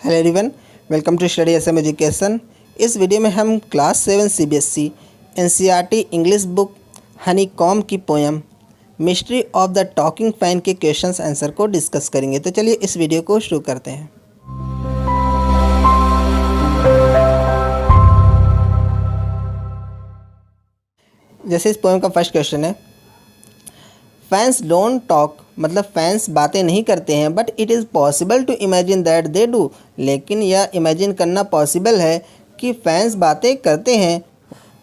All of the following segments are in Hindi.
Hello everyone, welcome to study SM education. इस वीडियो में हम class 7 CBSE NCERT English book Honeycomb की poem mystery of the talking fan के क्वेश्चंस आंसर को डिस्कस करेंगे। तो चलिए इस वीडियो को शुरू करते हैं। जैसे इस पोएम का फर्स्ट क्वेश्चन है, फैंस डोंट टॉक, मतलब फैंस बातें नहीं करते हैं, but it is possible to imagine that they do, लेकिन यह इमेजिन करना पॉसिबल है कि फैंस बातें करते हैं।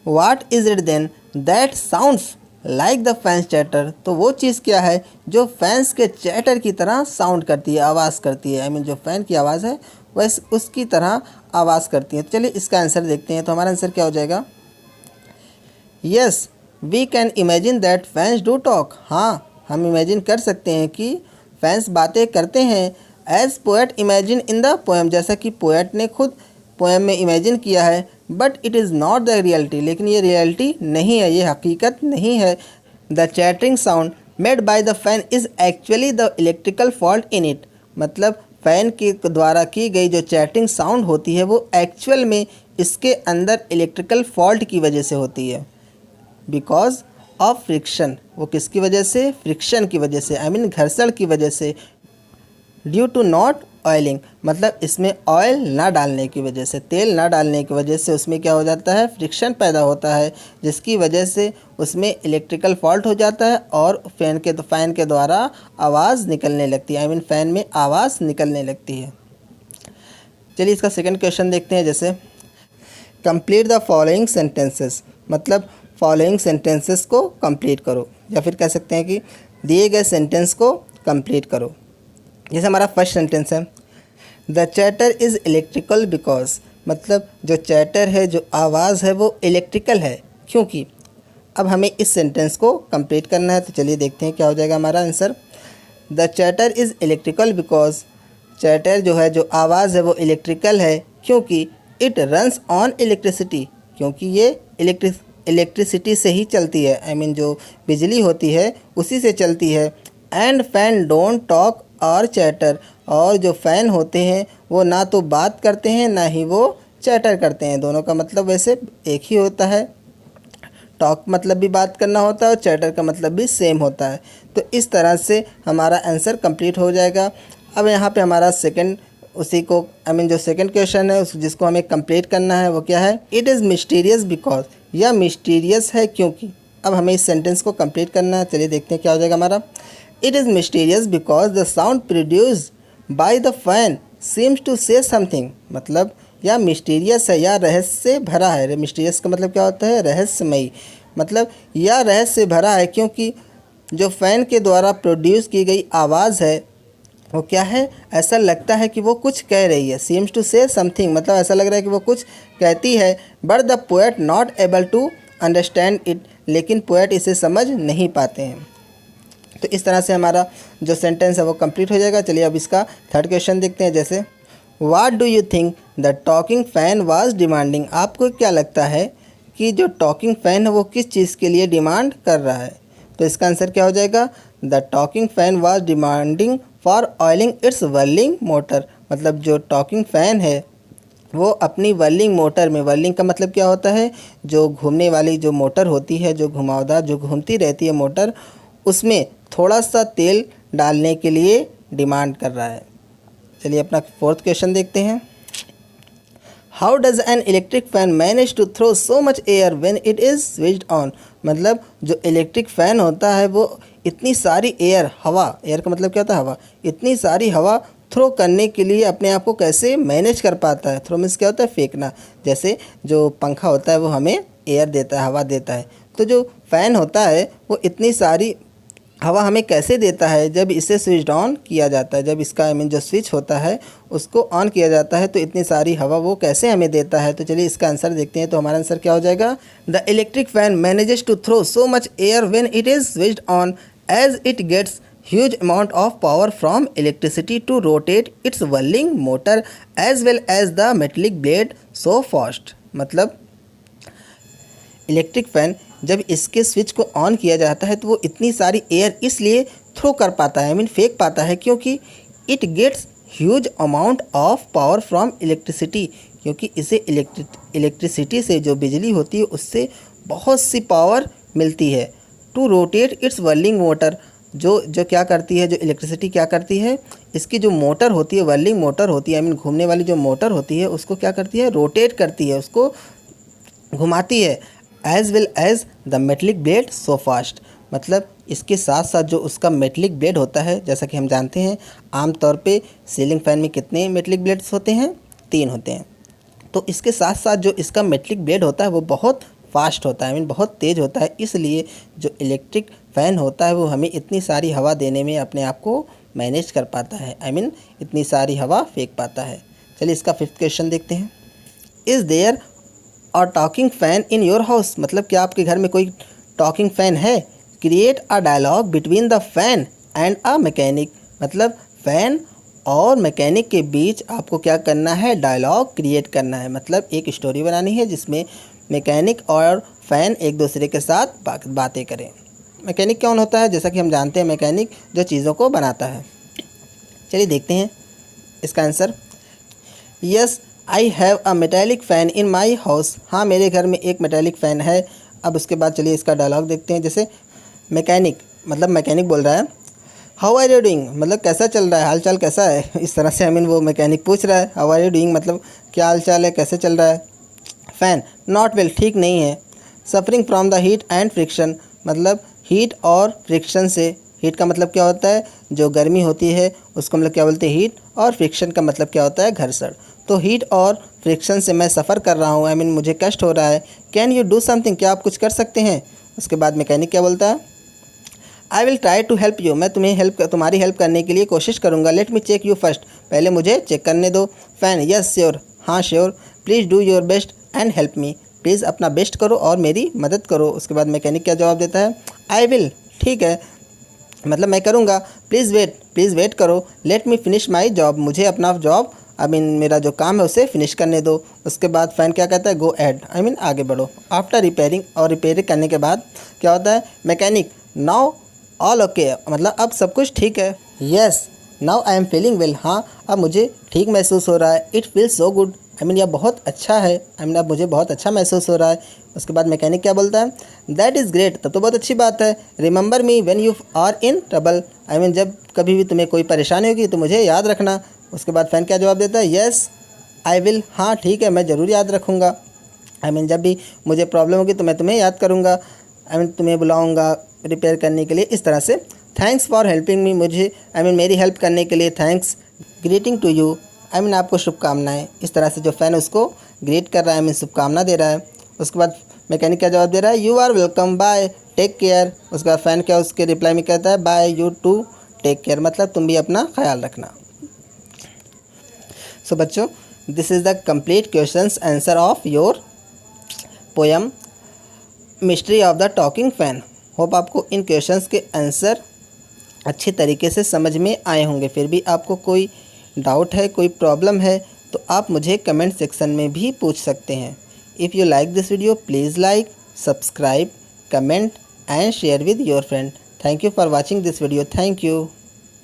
What is it then that sounds like the fans chatter, तो वो चीज़ क्या है जो फैंस के चैटर की तरह साउंड करती है, आवाज़ करती है। जो फैन की आवाज़ है वैसे उसकी तरह आवाज़ करती है। चलिए इसका आंसर देखते हैं। तो हमारा आंसर क्या हो जाएगा? Yes we can imagine that fans do talk. हाँ, हम इमेजिन कर सकते हैं कि फैंस बातें करते हैं। As poet imagine in the poem, जैसा कि पोएट ने खुद पोएम में इमेजिन किया है। But it is not the reality, लेकिन ये रियलिटी नहीं है, ये हकीकत नहीं है। The chattering sound made by the fan is actually the electrical fault in it, मतलब फ़ैन के द्वारा की गई जो चैटिंग साउंड होती है वो एक्चुअल में इसके अंदर इलेक्ट्रिकल फॉल्ट की वजह से होती है। बिकॉज ऑफ फ्रिक्शन, वो किसकी वजह से? फ्रिक्शन की वजह से, घर्षण की वजह से। ड्यू टू नॉट ऑयलिंग, मतलब इसमें ऑयल ना डालने की वजह से, तेल ना डालने की वजह से उसमें क्या हो जाता है? फ्रिक्शन पैदा होता है, जिसकी वजह से उसमें इलेक्ट्रिकल फॉल्ट हो जाता है और फैन के द्वारा आवाज़ निकलने लगती है। फ़ैन में आवाज़ निकलने लगती है। चलिए इसका सेकंड क्वेश्चन देखते हैं। जैसे कंप्लीट द फॉलोइंग सेंटेंसेस, मतलब फॉलोइंग सेंटेंसेस को कंप्लीट करो, या फिर कह सकते हैं कि दिए गए सेंटेंस को कंप्लीट करो। जैसे हमारा फर्स्ट सेंटेंस है, the chatter is electrical because, मतलब जो चैटर है, जो आवाज़ है वो इलेक्ट्रिकल है क्योंकि। अब हमें इस सेंटेंस को कंप्लीट करना है, तो चलिए देखते हैं क्या हो जाएगा हमारा answer. The chatter is electrical because, chatter जो है, जो आवाज़ है वो इलेक्ट्रिकल है क्योंकि इट रन्स ऑन इलेक्ट्रिसिटी, क्योंकि ये इलेक्ट्रिसिटी से ही चलती है। जो बिजली होती है उसी से चलती है। एंड फैन डोंट टॉक और चैटर, और जो फ़ैन होते हैं वो ना तो बात करते हैं ना ही वो चैटर करते हैं। दोनों का मतलब वैसे एक ही होता है। टॉक मतलब भी बात करना होता है और चैटर का मतलब भी सेम होता है। तो इस तरह से हमारा आंसर कंप्लीट हो जाएगा। अब यहाँ पे हमारा सेकंड उसी को जो सेकंड क्वेश्चन है जिसको हमें कंप्लीट करना है वो क्या है? इट इज़ मिस्टीरियस बिकॉज, यह मिस्टीरियस है क्योंकि। अब हमें इस सेंटेंस को कंप्लीट करना है। चलिए देखते हैं क्या हो जाएगा हमारा। It is mysterious because the sound produced by the fan seems to say something, मतलब यह मिस्टीरियस है, यह रहस्य से भरा है। मिस्टीरियस का मतलब क्या होता है? रहस्यमयी, मतलब यह रहस्य से भरा है क्योंकि जो फ़ैन के द्वारा प्रोड्यूस की गई आवाज़ है वो क्या है? ऐसा लगता है कि वो कुछ कह रही है। सीम्स टू से समथिंग, मतलब ऐसा लग रहा है कि वो कुछ कहती है। But the poet not able to understand it, लेकिन पोएट इसे समझ नहीं पाते हैं। तो इस तरह से हमारा जो सेंटेंस है वो कंप्लीट हो जाएगा। चलिए अब इसका थर्ड क्वेश्चन देखते हैं। जैसे what do you think the talking fan was demanding, आपको क्या लगता है कि जो टॉकिंग फ़ैन है वो किस चीज़ के लिए डिमांड कर रहा है? तो इसका आंसर क्या हो जाएगा? The talking fan was demanding for oiling it's whirling motor, मतलब जो टॉकिंग फ़ैन है वो अपनी वर्लिंग मोटर में, वर्लिंग का मतलब क्या होता है? जो घूमने वाली जो मोटर होती है, जो घुमावदार जो घूमती रहती है मोटर, उसमें थोड़ा सा तेल डालने के लिए डिमांड कर रहा है। चलिए अपना फोर्थ क्वेश्चन देखते हैं। How does an electric fan manage to throw so much air when it is switched on, मतलब जो इलेक्ट्रिक फ़ैन होता है वो इतनी सारी एयर, हवा, एयर का मतलब क्या होता है? हवा, इतनी सारी हवा थ्रो करने के लिए अपने आप को कैसे मैनेज कर पाता है? थ्रो मीन्स क्या होता है? फेंकना। जैसे जो पंखा होता है वो हमें एयर देता है, हवा देता है, तो जो फ़ैन होता है वो इतनी सारी हवा हमें कैसे देता है? जब इसे स्विच ऑन किया जाता है, जब इसका जो स्विच होता है उसको ऑन किया जाता है तो इतनी सारी हवा वो कैसे हमें देता है? तो चलिए इसका आंसर देखते हैं। तो हमारा आंसर क्या हो जाएगा? The electric fan manages to throw so much air when it is switched on as it gets huge amount of power from electricity to rotate its whirling motor as well as the metallic blade so fast, मतलब इलेक्ट्रिक फ़ैन जब इसके स्विच को ऑन किया जाता है तो वो इतनी सारी एयर इसलिए थ्रो कर पाता है, फेंक पाता है क्योंकि it gets huge amount of power from electricity, क्योंकि इसे इलेक्ट्रिसिटी से जो बिजली होती है उससे बहुत सी पावर मिलती है। To rotate its whirling motor, जो क्या करती है, जो इलेक्ट्रिसिटी क्या करती है, इसकी जो मोटर होती है, वर्लिंग मोटर होती है, आई मीन घूमने वाली जो मोटर होती है, उसको क्या करती है, रोटेट करती है, उसको घुमाती है। As well as the metallic blade so fast, मतलब इसके साथ साथ जो उसका मेटलिक ब्लेड होता है, जैसा कि हम जानते हैं आमतौर पे सीलिंग फैन में कितने मेटलिक ब्लेड्स होते हैं, 3 होते हैं। तो इसके साथ साथ जो इसका मेटलिक ब्लेड होता है वो बहुत फास्ट होता है, आई मीन बहुत तेज़ होता है, इसलिए जो इलेक्ट्रिक फ़ैन होता है वो हमें इतनी सारी हवा देने में अपने आप को मैनेज कर पाता है, आई मीन इतनी सारी हवा फेंक पाता है। चलिए इसका 5th क्वेश्चन देखते हैं। Is there a talking fan in your house, मतलब क्या आपके घर में कोई टॉकिंग फ़ैन है। Create a dialogue between the fan and a mechanic, मतलब फ़ैन और मैकेनिक के बीच आपको क्या करना है, डायलॉग क्रिएट करना है, मतलब एक स्टोरी बनानी है जिसमें मैकेनिक और फ़ैन एक दूसरे के साथ बातें करें। मैकेनिक कौन होता है, जैसा कि हम जानते हैं मैकेनिक जो चीज़ों को बनाता है। चलिए देखते हैं इसका answer. Yes I have a metallic fan in my house, हाँ मेरे घर में एक मेटेलिक फ़ैन है। अब उसके बाद चलिए इसका डायलॉग देखते हैं। जैसे मैकेनिक, मतलब मैकेनिक बोल रहा है हाउ आर यू डूइंग, मतलब कैसा चल रहा है, हाल चाल कैसा है, इस तरह से आई मीन वो मैकेनिक पूछ रहा है हाउ आर यू डूइंग, मतलब क्या हाल चाल है, कैसे चल रहा है। फ़ैन नॉट वेल, ठीक नहीं है। Suffering from the heat and friction, मतलब हीट और फ्रिक्शन से, हीट का मतलब क्या होता है, जो गर्मी होती है उसको मतलब क्या बोलते हैं, हीट, और फ्रिक्शन का मतलब क्या होता है, घर्षण। तो हीट और फ्रिक्शन से मैं सफ़र कर रहा हूँ, आई मीन मुझे कष्ट हो रहा है। कैन यू डू समथिंग, क्या आप कुछ कर सकते हैं। उसके बाद मैकेनिक क्या बोलता है, I will try to help you, मैं तुम्हारी हेल्प करने के लिए कोशिश करूँगा। Let me check you first, पहले मुझे चेक करने दो। फ़ैन यस श्योर, हाँ sure. Please do your best and help me, please अपना बेस्ट करो और मेरी मदद करो। उसके बाद मैकेनिक क्या जवाब देता है, आई विल, ठीक है, मतलब मैं करूँगा। प्लीज़ वेट करो। Let me finish my job, मुझे अपना जॉब, आई मीन मेरा जो काम है उसे फिनिश करने दो। उसके बाद फ़ैन क्या कहता है, गो एड, आई मीन आगे बढ़ो। आफ्टर रिपेयरिंग, और रिपेयरिंग करने के बाद क्या होता है, मैकेनिक नाउ ऑल ओके, मतलब अब सब कुछ ठीक है। Yes now I am feeling well, हाँ अब मुझे ठीक महसूस हो रहा है। It feels so good, I mean यह बहुत अच्छा है, आई मीन अब मुझे बहुत अच्छा महसूस हो रहा है। उसके बाद मैकेनिक क्या बोलता है, दैट इज़ ग्रेट, तब तो बहुत अच्छी बात है। Remember me when you are in trouble, I mean जब कभी भी तुम्हें कोई परेशानी होगी तो मुझे याद रखना। उसके बाद फ़ैन क्या जवाब देता है, यस आई विल, हाँ ठीक है मैं ज़रूर याद रखूँगा। आई मीन जब भी मुझे प्रॉब्लम होगी तो मैं तुम्हें याद करूँगा, आई मीन तुम्हें बुलाऊँगा रिपेयर करने के लिए, इस तरह से। थैंक्स फॉर हेल्पिंग मी, मुझे आई मीन मेरी हेल्प करने के लिए thanks. Greeting to you, I mean आपको शुभकामनाएं, इस तरह से जो फ़ैन उसको ग्रीट कर रहा है, आई मीन शुभकामना दे रहा है। उसके बाद मैकेनिक क्या जवाब दे रहा है, you are welcome, bye, take care. उसके बाद फ़ैन क्या उसके रिप्लाई में कहता है, bye you too take care, मतलब तुम भी अपना ख्याल रखना। सो बच्चों, this is the complete questions answer of your poem mystery of the talking fan. Hope आपको इन क्वेश्चंस के आंसर अच्छे तरीके से समझ में आए होंगे। फिर भी आपको कोई डाउट है, कोई प्रॉब्लम है तो आप मुझे कमेंट सेक्शन में भी पूछ सकते हैं। If you like this video please like, subscribe, comment and share with your friend. Thank you for watching this video. Thank you.